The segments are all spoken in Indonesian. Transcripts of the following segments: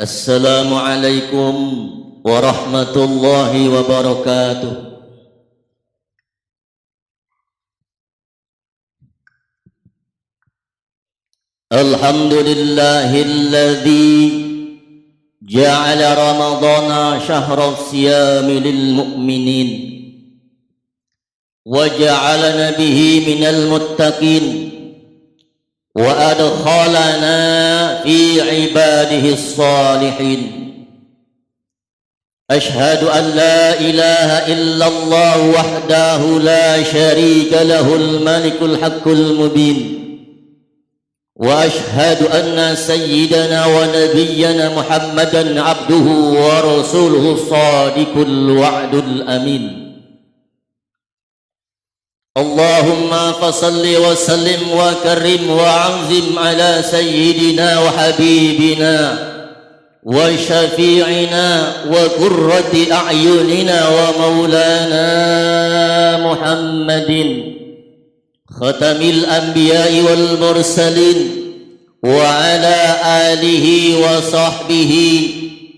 Assalamualaikum warahmatullahi wabarakatuh. Alhamdulillahilladzi ja'ala ramadhana syahra siyami lil mu'minin wa ja'alana bihi minal muttaqin wa adkhalana fi ibadihi as-salihin. Ashhadu an la ilaha illallah wahdahu la syarika lahul malikul haqqul mubin wa ashhadu anna sayyidana wa nabiyyana Muhammadan abduhu wa rasuluhu as-sadiqul wa'dul amin. Allahumma fasalli wa sallim wa karim wa anzim ala sayyidina wa habibina wa syafi'ina wa qurrati a'yunina wa maulana Muhammadin khatamil anbiya'i wal mursalin wa ala alihi wa sahbihi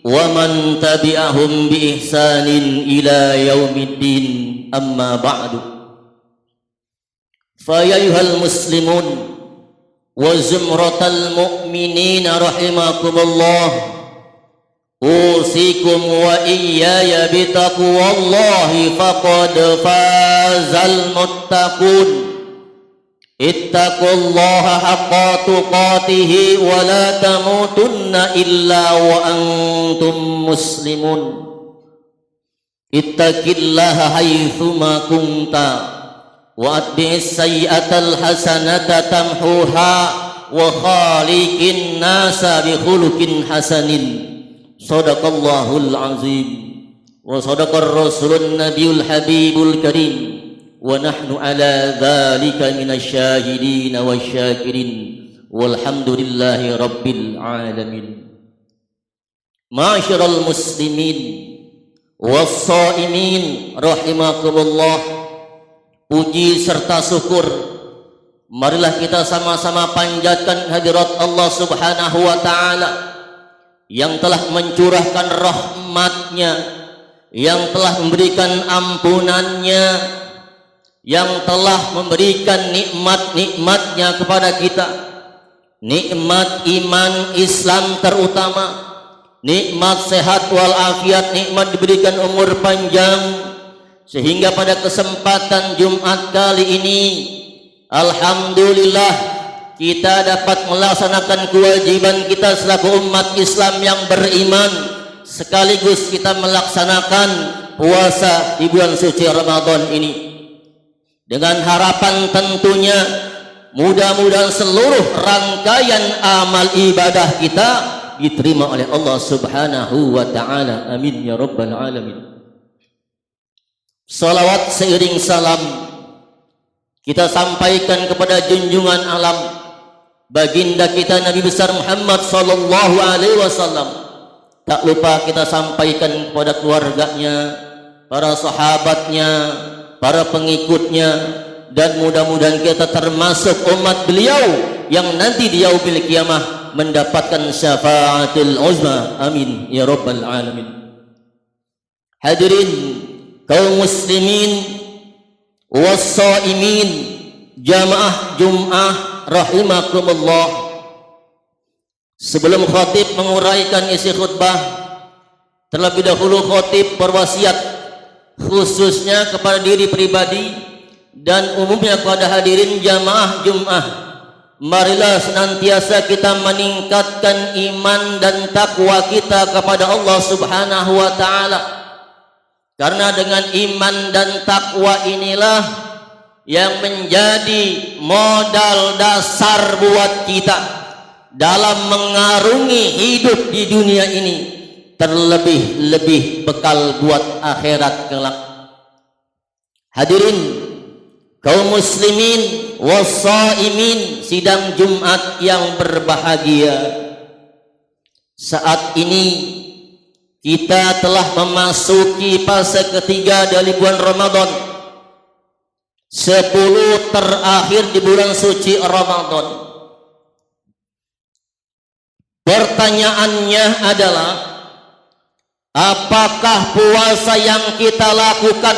wa man tabi'ahum bi ihsanin ila yaumiddin, amma ba'du. Fa ya ayyuhal muslimun wa zumratal mu'minina rahimakumullah, usikum wa iyaya bitaqwallahi faqad fazal muttaqun. Ittaqullaha haqqa tuqatih wa la tamutunna illa wa antum muslimun. Ittaqillaha haitsuma kunta wa atbi'is sayyi'atal hasanata tamhuha wa khaliqin nasa bi khuluqin hasanin. Shadaqallahul azim wa sadaqar rasulun nabiyul habibul karim wa nahnu ala dzalika minasyahidin wasyakirin walhamdulillahi rabbil alamin. Ma'asyiral muslimin was-shaimin rahimakumullah, puji serta syukur marilah kita sama-sama panjatkan hadirat Allah Subhanahu wa ta'ala yang telah mencurahkan rahmatnya, yang telah memberikan ampunannya, yang telah memberikan nikmat-nikmatnya kepada kita. Nikmat iman Islam terutama, nikmat sehat walafiat, nikmat diberikan umur panjang, sehingga pada kesempatan Jumat kali ini alhamdulillah kita dapat melaksanakan kewajiban kita selaku umat Islam yang beriman, sekaligus kita melaksanakan puasa di bulan suci Ramadan ini, dengan harapan tentunya mudah-mudahan seluruh rangkaian amal ibadah kita diterima oleh Allah Subhanahu wa ta'ala. Amin ya rabbal alamin. Salawat seiring salam kita sampaikan kepada junjungan alam baginda kita Nabi besar Muhammad sallallahu alaihi wasallam. Tak lupa kita sampaikan kepada keluarganya, para sahabatnya, para pengikutnya, dan mudah-mudahan kita termasuk umat beliau yang nanti di yaumil qiyamah mendapatkan syafaatul uzma. Amin ya rabbal alamin. Hadirin kaum muslimin was-shaimin, jamaah Jum'ah rahimakumullah. Sebelum khatib menguraikan isi khutbah, terlebih dahulu khatib berwasiat khususnya kepada diri pribadi dan umumnya kepada hadirin jamaah Jum'ah, marilah senantiasa kita meningkatkan iman dan takwa kita kepada Allah Subhanahu wa ta'ala. Karena dengan iman dan takwa inilah yang menjadi modal dasar buat kita dalam mengarungi hidup di dunia ini, terlebih-lebih bekal buat akhirat kelak. Hadirin kaum muslimin was-shaimin, sidang Jumat yang berbahagia, saat ini kita telah memasuki fase ketiga dari bulan Ramadan, 10 terakhir di bulan suci Ramadan. Pertanyaannya adalah, apakah puasa yang kita lakukan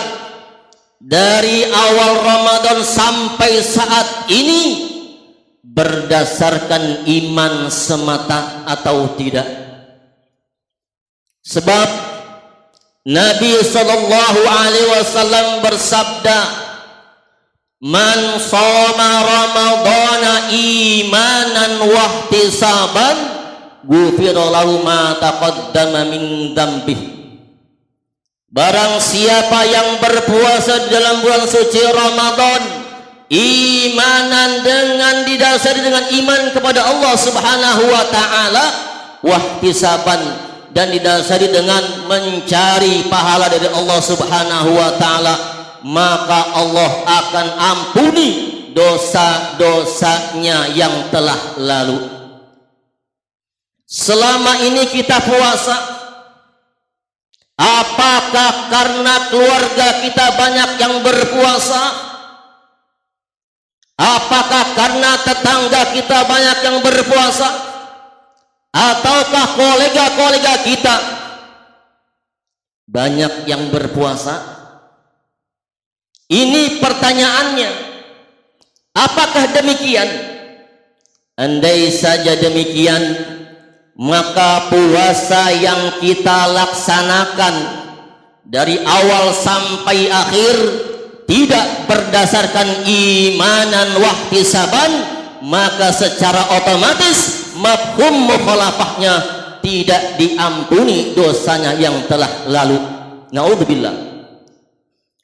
dari awal Ramadan sampai saat ini berdasarkan iman semata atau tidak? Sebab Nabi sallallahu alaihi wasallam bersabda, "Man shoma Ramadhana imanan wa ihtisaban, ghufira lahu ma taqaddama min dzambihi." Barang siapa yang berpuasa dalam bulan suci Ramadan imanan dengan didasari dengan iman kepada Allah Subhanahu wa taala, wa ihtisaban, dan didasari dengan mencari pahala dari Allah Subhanahu wa taala, maka Allah akan ampuni dosa-dosanya yang telah lalu. Selama ini kita puasa, apakah karena keluarga kita banyak yang berpuasa? Apakah karena tetangga kita banyak yang berpuasa? Ataukah kolega-kolega kita banyak yang berpuasa? Ini pertanyaannya. Apakah demikian? Andai saja demikian, maka puasa yang kita laksanakan dari awal sampai akhir tidak berdasarkan imanan wahtisaban, maka secara otomatis mafhum mukhalafahnya tidak diampuni dosanya yang telah lalu. Naudzubillah.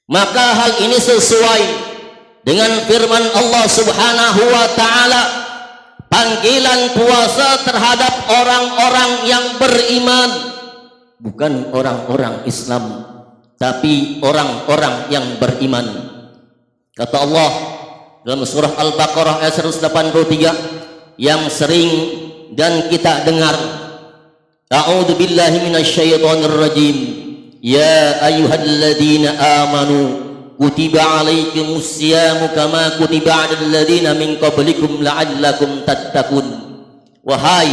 Maka hal ini sesuai dengan firman Allah Subhanahu wa taala, panggilan puasa terhadap orang-orang yang beriman, bukan orang-orang Islam, tapi orang-orang yang beriman. Kata Allah dalam surah Al-Baqarah ayat 183 yang sering dan kita dengar, a'udzu billahi minasyaitonir rajim, ya ayyuhalladzina amanu kutiba alaikumus syiyamu kama kutiba 'alal ladzina min qablikum la'allakum tattaqun. Wahai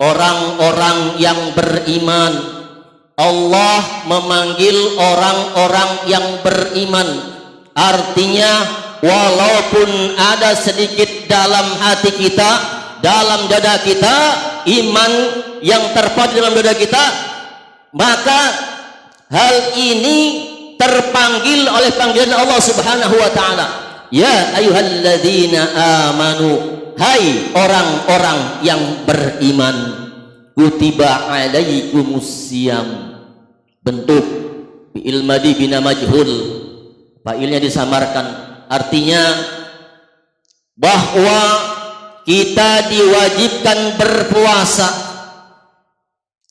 orang-orang yang beriman, Allah memanggil orang-orang yang beriman, artinya walaupun ada sedikit dalam hati kita, dalam dada kita, iman yang terpadu dalam dada kita, maka hal ini terpanggil oleh panggilan Allah Subhanahu wa taala. Ya ayyuhalladzina amanu, hai orang-orang yang beriman, kutiba alaikumus syiyam. Bentuk fi'il madhi bina majhul, fa'ilnya disamarkan, artinya bahwa kita diwajibkan berpuasa.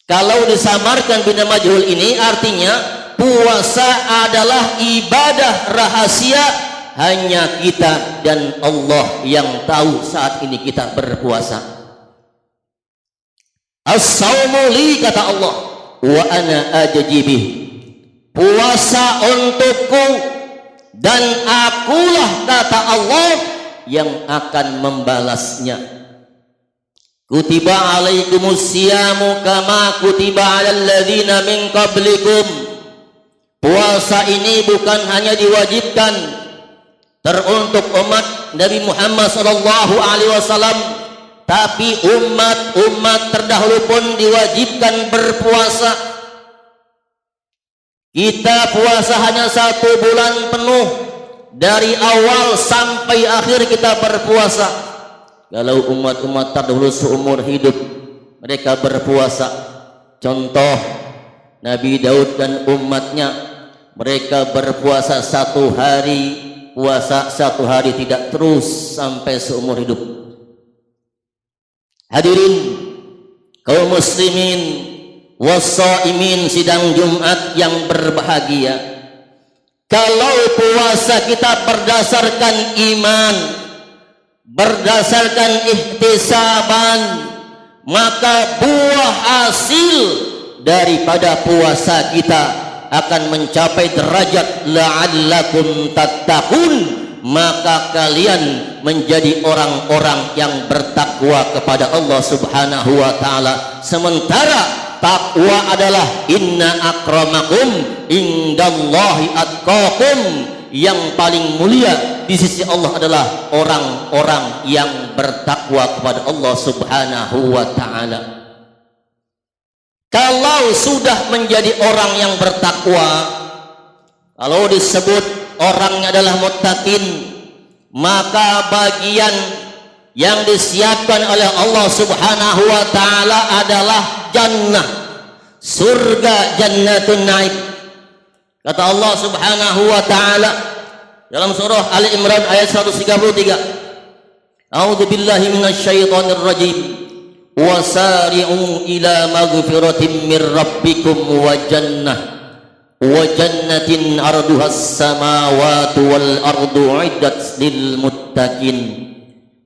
Kalau disamarkan bina majhul ini artinya puasa adalah ibadah rahasia, hanya kita dan Allah yang tahu saat ini kita berpuasa. As-saumu li, kata Allah, wa ana ajibih. Puasa untukku dan akulah, kata Allah, yang akan membalasnya. Kutiba alaikumus syiyamu kama kutiba 'alal ladzina min qablikum. Puasa ini bukan hanya diwajibkan teruntuk umat Nabi Muhammad sallallahu alaihi wasallam, tapi umat-umat terdahulu pun diwajibkan berpuasa. Kita puasa hanya 1 bulan penuh, dari awal sampai akhir kita berpuasa. Kalau umat-umat terdahulu seumur hidup mereka berpuasa, contoh Nabi Daud dan umatnya, mereka berpuasa 1 hari, puasa 1 hari tidak, terus sampai seumur hidup. Hadirin kaum muslimin wassaimin sidang Jumat yang berbahagia, kalau puasa kita berdasarkan iman, berdasarkan ihtisaban, maka buah hasil daripada puasa kita akan mencapai derajat la'allakum tattaqun, maka kalian menjadi orang-orang yang bertakwa kepada Allah Subhanahu wa taala. Sementara takwa adalah inna akramakum indallahi atqakum, yang paling mulia di sisi Allah adalah orang-orang yang bertakwa kepada Allah Subhanahu wa taala. Kalau sudah menjadi orang yang bertakwa, kalau disebut orangnya adalah muttaqin, maka bagian yang disiapkan oleh Allah Subhanahu wa taala adalah jannah, surga, jannatun naim. Kata Allah Subhanahu wa taala dalam surah Ali Imran ayat 133, A'udzu billahi minasyaitonir rajim. Wasari'u ila maghfiratin mir rabbikum wa jannatin arduhas samawati wal ardu uiddat lil muttaqin.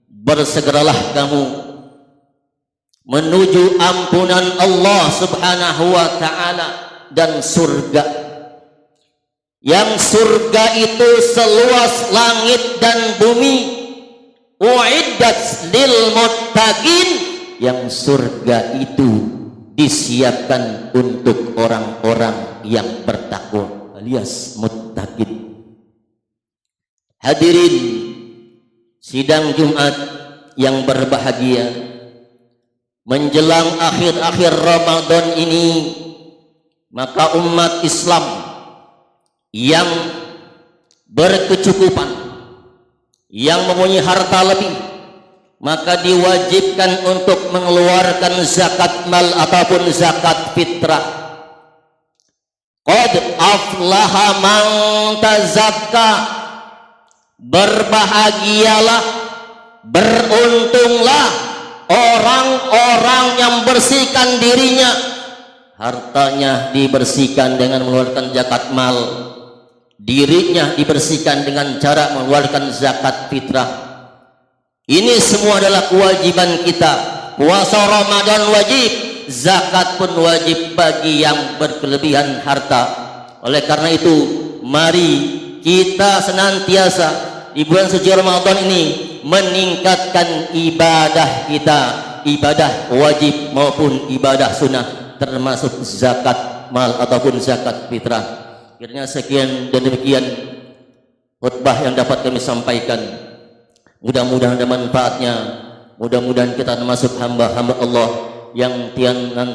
Bersegeralah kamu menuju ampunan Allah Subhanahu wa taala dan surga. Yang surga itu seluas langit dan bumi. Uiddat lil muttaqin. Yang surga itu disiapkan untuk orang-orang yang bertakwa alias muttaqin. Hadirin sidang Jumat yang berbahagia, menjelang akhir-akhir Ramadan ini, maka umat Islam yang berkecukupan, yang mempunyai harta lebih, maka diwajibkan untuk mengeluarkan zakat mal ataupun zakat fitrah. Qad aflaha man tazakka, berbahagialah, beruntunglah orang-orang yang bersihkan dirinya, hartanya dibersihkan dengan mengeluarkan zakat mal, dirinya dibersihkan dengan cara mengeluarkan zakat fitrah. Ini semua adalah kewajiban kita. Puasa Ramadan wajib, zakat pun wajib bagi yang berkelebihan harta. Oleh karena itu, mari kita senantiasa di bulan suci Ramadan ini meningkatkan ibadah kita, ibadah wajib maupun ibadah sunnah, termasuk zakat mal ataupun zakat fitrah. Kiranya sekian dan demikian khutbah yang dapat kami sampaikan. Mudah-mudahan ada manfaatnya. Mudah-mudahan kita termasuk hamba-hamba Allah yang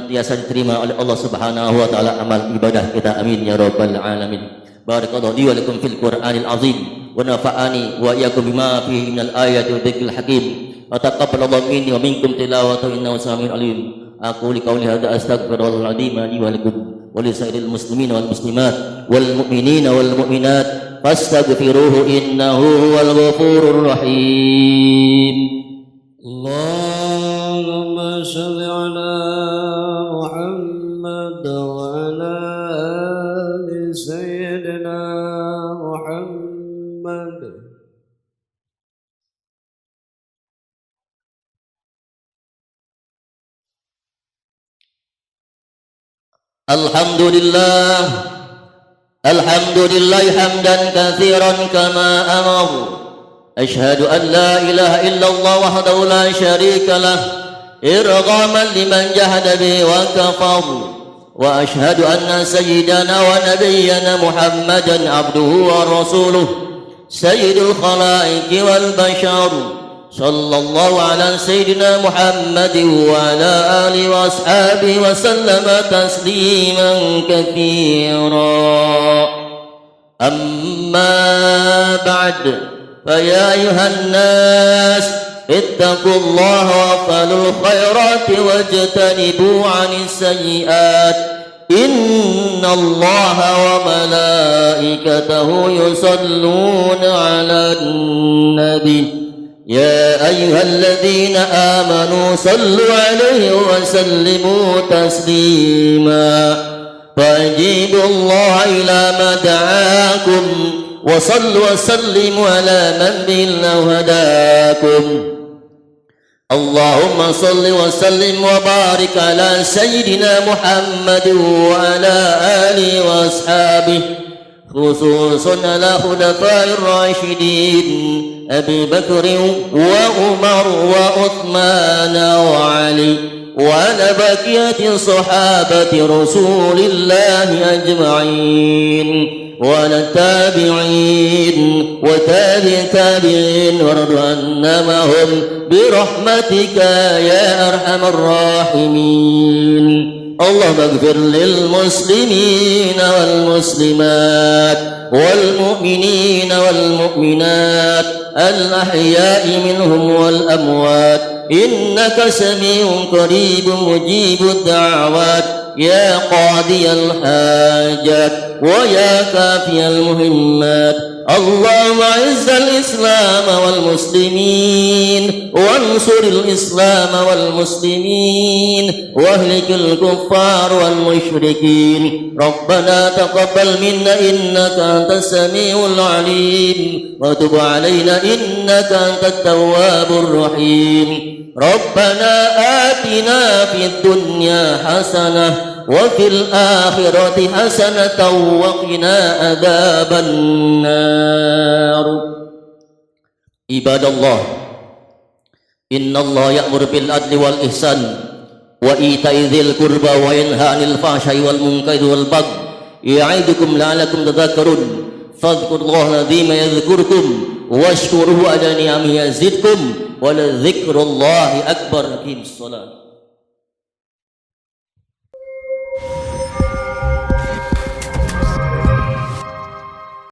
tiasa diterima oleh Allah Subhanahu wa taala amal ibadah kita. Amin ya rabbal alamin. Barakallahu li wa lakum fil Qur'anil azim wa nafa'ani wa iyyakum bima fihi minal ayati wa dzikril hakim. Wa taqabbalallahu minni wa minkum tilawatahu innahu samiun alim. Aku qouli hadza astaghfirullahal azim li wa lakum wa li sairil muslimin wal muslimat wal mu'minina wal mu'minat fastaghfiruhu innahu huwal ghafurur rahim. Allahumma shalli ala Muhammad wa ala ali sayyidina Muhammad. Alhamdulillah, alhamdulillah hamdan katsiran kama amar. Ashhadu an la ilaha illallah wahdahu la syarika lah, irghaman liman jahada bihi wa kafar. Wa ashhadu anna sayyidana wa nabiyyana Muhammadan abduhu wa rasuluh, sayyidul khalaiqi wal bashar. Sallallahu ala sayyidina Muhammadin wa ala alihi wa ashabihi wa sallama tasliman katsira. Amma ba'd, fa ya ayuhan nas ittaqullaha wa falul khairati wajtanibu 'anis sayyi'at. Innallaha wa malaikatahu yusalluna 'alan nabi. Ya ayyuhalladzina amanu sallu 'alaihi wa sallimu taslima. Fajibullaha ila ma da'akum wa sallu wa sallimu ala man billahu hadakum. Allahumma salli wa sallim wa barik ala sayyidina Muhammad wa ala alihi wa ashabihi خصوصا على خلفاء الراشدين أبي بكر وعمر وعثمان وعلي وعلى بقية صحابة رسول الله أجمعين وعلى التابعين وتابع التابعين وارض عنا معهم برحمتك يا أرحم الراحمين. اللهم اغفر للمسلمين والمسلمات والمؤمنين والمؤمنات الأحياء منهم والأموات إنك سميع قريب مجيب الدعوات يا قاضي الحاجات ويا كافي المهمات. اللهم اعز الإسلام والمسلمين وانصر الإسلام والمسلمين واهلك الكفار والمشركين. ربنا تقبل منا إنك أنت السميع العليم وتب علينا إنك أنت التواب الرحيم. ربنا آتنا في الدنيا حسنة وفي الآخرة حسنة وقنا عذاب النار. عباد الله إن الله يأمر بالعدل والإحسان وإيتاء ذي القربى وينهى عن الفحشاء والمنكر والبغي يعظكم لعلكم تذكرون. فاذكروا الله العظيم يذكركم واشكروه على نعمه يزدكم ولذكر الله أكبر. أقيموا الصلاة.